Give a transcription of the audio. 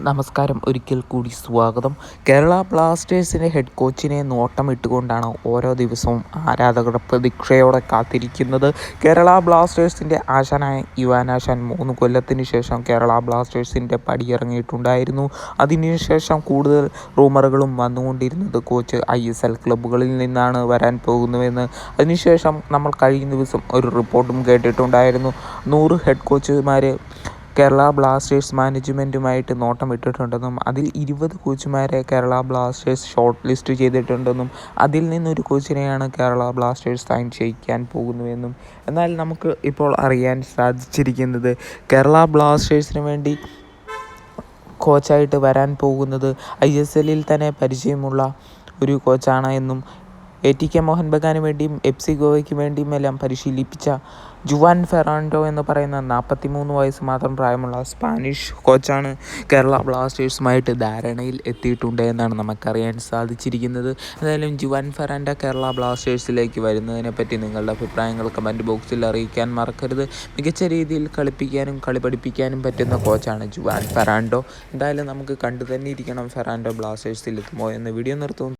നമസ്കാരം, ഒരിക്കൽ കൂടി സ്വാഗതം. കേരള ബ്ലാസ്റ്റേഴ്സിൻ്റെ ഹെഡ് കോച്ചിനെ നോട്ടമിട്ടുകൊണ്ടാണ് ഓരോ ദിവസവും ആരാധകർ പ്രതീക്ഷയോടെ കാത്തിരിക്കുന്നത്. കേരള ബ്ലാസ്റ്റേഴ്സിൻ്റെ ആശാനായ ഇവാൻ ആശാൻ 3 കൊല്ലത്തിന് ശേഷം കേരള ബ്ലാസ്റ്റേഴ്സിൻ്റെ പടിയിറങ്ങിയിട്ടുണ്ടായിരുന്നു. അതിനുശേഷം കൂടുതൽ റൂമറുകളും വന്നുകൊണ്ടിരുന്നത് കോച്ച് ISL ക്ലബ്ബുകളിൽ നിന്നാണ് വരാൻ പോകുന്നുവെന്ന്. അതിനുശേഷം നമ്മൾ കഴിഞ്ഞ ദിവസം ഒരു റിപ്പോർട്ടും കേട്ടിട്ടുണ്ടായിരുന്നു. 100 ഹെഡ് കോച്ചുമാർ കേരള ബ്ലാസ്റ്റേഴ്സ് മാനേജ്മെൻറ്റുമായിട്ട് നോട്ടമിട്ടിട്ടുണ്ടെന്നും അതിൽ 20 കോച്ചുമാരെ കേരള ബ്ലാസ്റ്റേഴ്സ് ഷോർട്ട് ലിസ്റ്റ് ചെയ്തിട്ടുണ്ടെന്നും അതിൽ നിന്നൊരു കോച്ചിനെയാണ് കേരള ബ്ലാസ്റ്റേഴ്സ് സൈൻ ചെയ്യിക്കാൻ പോകുന്നുവെന്നും. എന്നാൽ നമുക്ക് ഇപ്പോൾ അറിയാൻ സാധിച്ചിരിക്കുന്നത് കേരള ബ്ലാസ്റ്റേഴ്സിന് വേണ്ടി കോച്ചായിട്ട് വരാൻ പോകുന്നത് ISLൽ തന്നെ പരിചയമുള്ള ഒരു കോച്ചാണ് എന്നും ATK മോഹൻ ബഗാന് വേണ്ടിയും FC ഗോവയ്ക്ക് വേണ്ടിയുമെല്ലാം പരിശീലിപ്പിച്ച ജുവാൻ ഫെറാൻഡോ എന്ന് പറയുന്ന 43 വയസ്സ് മാത്രം പ്രായമുള്ള സ്പാനിഷ് കോച്ചാണ് കേരള ബ്ലാസ്റ്റേഴ്സുമായിട്ട് ധാരണയിൽ എത്തിയിട്ടുണ്ട് എന്നാണ് നമുക്കറിയാൻ സാധിച്ചിരിക്കുന്നത്. എന്തായാലും ജുവാൻ ഫെറാൻഡോ കേരള ബ്ലാസ്റ്റേഴ്സിലേക്ക് വരുന്നതിനെപ്പറ്റി നിങ്ങളുടെ അഭിപ്രായങ്ങൾ കമൻറ്റ് ബോക്സിൽ അറിയിക്കാൻ മറക്കരുത്. മികച്ച രീതിയിൽ കളിപ്പിക്കാനും കളി പഠിപ്പിക്കാനും പറ്റുന്ന കോച്ചാണ് ജുവാൻ ഫെറാൻഡോ. എന്തായാലും നമുക്ക് കണ്ടു തന്നെ ഇരിക്കണം ഫെറാൻഡോ ബ്ലാസ്റ്റേഴ്സിൽ എത്തുമോ എന്ന്. വീഡിയോ നിർത്തുന്നു.